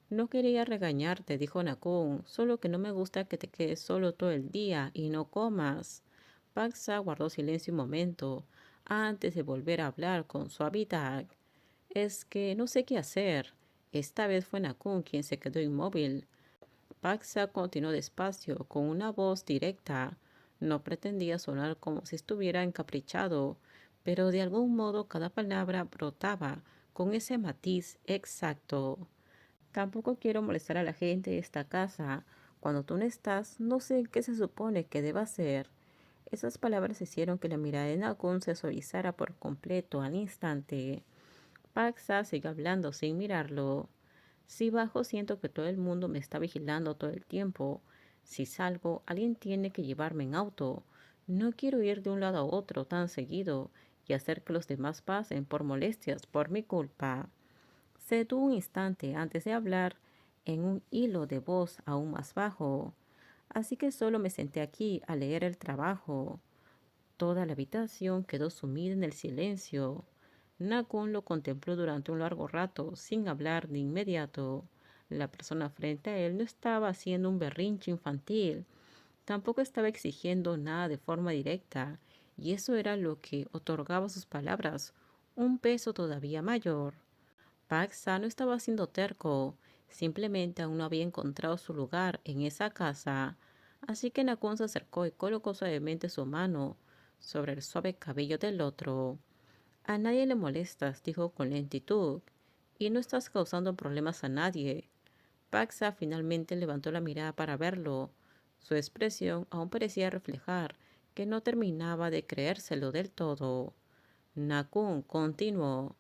No quería regañarte, dijo Nakun, solo que no me gusta que te quedes solo todo el día y no comas. Paxa guardó silencio un momento antes de volver a hablar con suavidad. Es que no sé qué hacer. Esta vez fue Nakun quien se quedó inmóvil. Paxa continuó despacio, con una voz directa. No pretendía sonar como si estuviera encaprichado, pero de algún modo cada palabra brotaba con ese matiz exacto. Tampoco quiero molestar a la gente de esta casa. Cuando tú no estás, no sé qué se supone que deba hacer. Esas palabras hicieron que la mirada de Nakun se suavizara por completo al instante. Paxa siguió hablando sin mirarlo. Si bajo, siento que todo el mundo me está vigilando todo el tiempo. Si salgo, alguien tiene que llevarme en auto. No quiero ir de un lado a otro tan seguido y hacer que los demás pasen por molestias por mi culpa. Se detuvo un instante antes de hablar en un hilo de voz aún más bajo. Así que solo me senté aquí a leer el trabajo. Toda la habitación quedó sumida en el silencio. Nakun lo contempló durante un largo rato, sin hablar de inmediato. La persona frente a él no estaba haciendo un berrinche infantil, tampoco estaba exigiendo nada de forma directa, y eso era lo que otorgaba a sus palabras un peso todavía mayor. Paxa no estaba siendo terco, simplemente aún no había encontrado su lugar en esa casa, así que Nakun se acercó y colocó suavemente su mano sobre el suave cabello del otro. A nadie le molestas, dijo con lentitud, y no estás causando problemas a nadie. Paxa finalmente levantó la mirada para verlo. Su expresión aún parecía reflejar que no terminaba de creérselo del todo. Nakun continuó.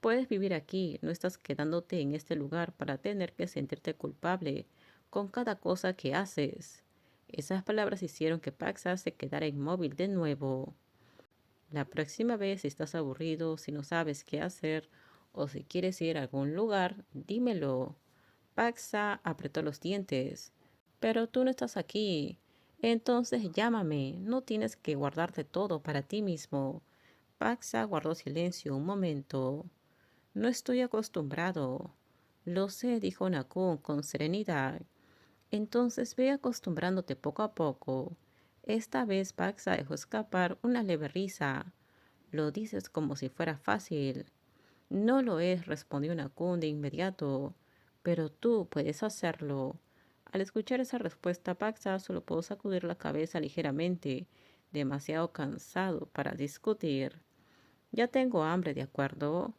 Puedes vivir aquí, no estás quedándote en este lugar para tener que sentirte culpable con cada cosa que haces. Esas palabras hicieron que Paxa se quedara inmóvil de nuevo. La próxima vez, si estás aburrido, si no sabes qué hacer o si quieres ir a algún lugar, dímelo. Paxa apretó los dientes. Pero tú no estás aquí. Entonces llámame. No tienes que guardarte todo para ti mismo. Paxa guardó silencio un momento. No estoy acostumbrado. Lo sé, dijo Nakun con serenidad. Entonces ve acostumbrándote poco a poco. Esta vez Paxa dejó escapar una leve risa. Lo dices como si fuera fácil. No lo es, respondió Nakun de inmediato. Pero tú puedes hacerlo. Al escuchar esa respuesta, Paxa solo pudo sacudir la cabeza ligeramente, demasiado cansado para discutir. Ya tengo hambre, ¿de acuerdo?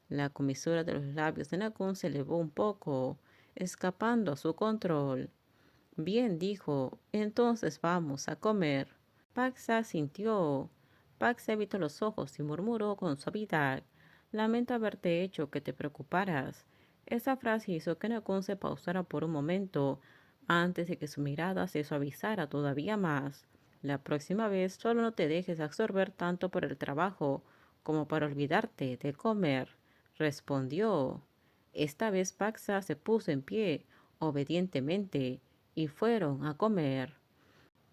La comisura de los labios de Nakun se elevó un poco, escapando a su control. Bien, dijo, entonces vamos a comer. Paxa sintió. Paxa evitó los ojos y murmuró con suavidad. Lamento haberte hecho que te preocuparas. Esa frase hizo que Nakun se pausara por un momento antes de que su mirada se suavizara todavía más. La próxima vez solo no te dejes absorber tanto por el trabajo como para olvidarte de comer, respondió. Esta vez Paxa se puso en pie, obedientemente, y fueron a comer.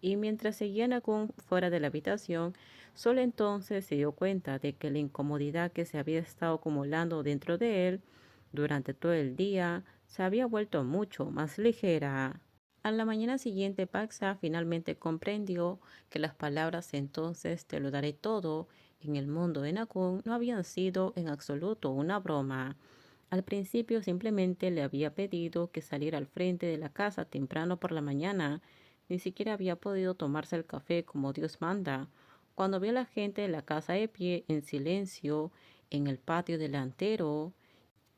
Y mientras seguía Nakun fuera de la habitación, solo entonces se dio cuenta de que la incomodidad que se había estado acumulando dentro de él durante todo el día se había vuelto mucho más ligera. A la mañana siguiente, Paxa finalmente comprendió que las palabras entonces te lo daré todo en el mundo de Nakun no habían sido en absoluto una broma. Al principio simplemente le había pedido que saliera al frente de la casa temprano por la mañana. Ni siquiera había podido tomarse el café como Dios manda. Cuando vio a la gente de la casa de pie en silencio en el patio delantero,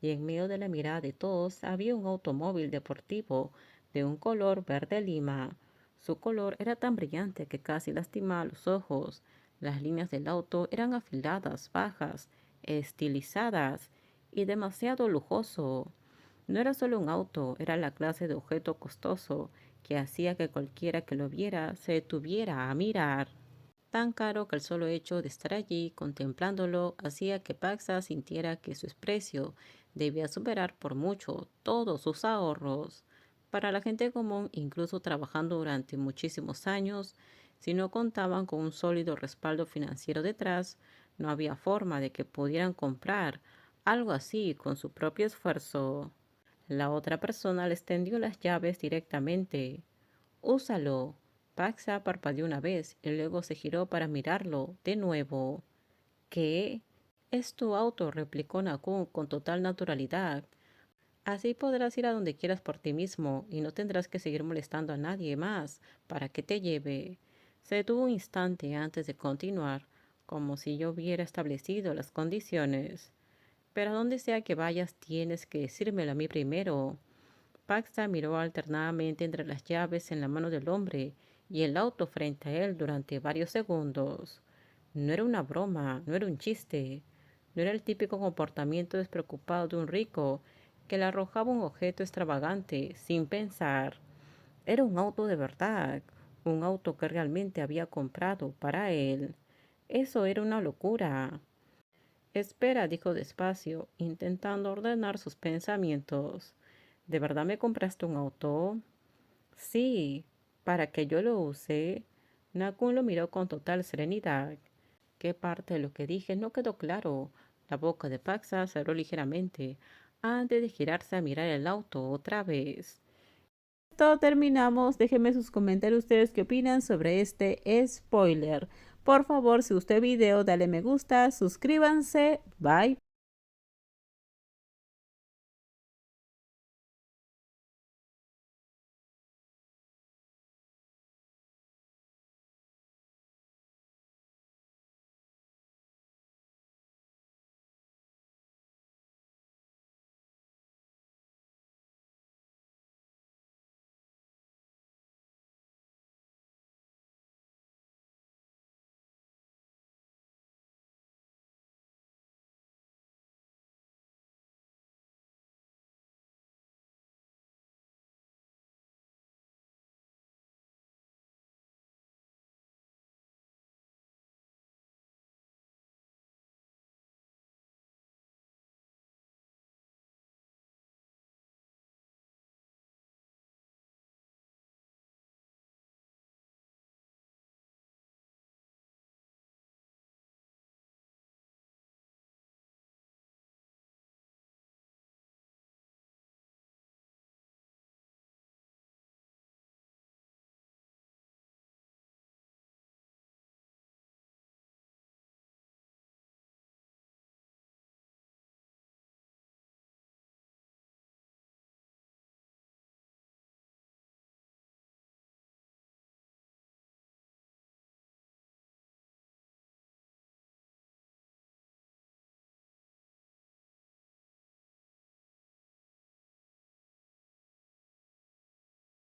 y en medio de la mirada de todos había un automóvil deportivo de un color verde lima. Su color era tan brillante que casi lastimaba los ojos. Las líneas del auto eran afiladas, bajas, estilizadas y demasiado lujoso. No era solo un auto, era la clase de objeto costoso que hacía que cualquiera que lo viera se detuviera a mirar. Tan caro que el solo hecho de estar allí contemplándolo hacía que Paxa sintiera que su precio debía superar por mucho todos sus ahorros. Para la gente común, incluso trabajando durante muchísimos años, si no contaban con un sólido respaldo financiero detrás, no había forma de que pudieran comprar algo así con su propio esfuerzo. La otra persona le extendió las llaves directamente. Úsalo. Paxa parpadeó una vez y luego se giró para mirarlo de nuevo. ¿Qué? Es tu auto, replicó Nakun con total naturalidad. Así podrás ir a donde quieras por ti mismo y no tendrás que seguir molestando a nadie más para que te lleve. Se detuvo un instante antes de continuar, como si yo hubiera establecido las condiciones. Pero a donde sea que vayas tienes que decírmelo a mí primero. Paxa miró alternadamente entre las llaves en la mano del hombre y el auto frente a él durante varios segundos. No era una broma, no era un chiste, no era el típico comportamiento despreocupado de un rico que le arrojaba un objeto extravagante sin pensar. Era un auto de verdad, un auto que realmente había comprado para él. Eso era una locura. Espera, dijo despacio, intentando ordenar sus pensamientos. ¿De verdad me compraste un auto? Sí, para que yo lo use. Nakun lo miró con total serenidad. ¿Qué parte de lo que dije no quedó claro? La boca de Paxa se abrió ligeramente antes de girarse a mirar el auto otra vez. Todo terminamos. Déjenme sus comentarios ustedes qué opinan sobre este spoiler. Por favor, si gustó el video, dale me gusta, suscríbanse. Bye.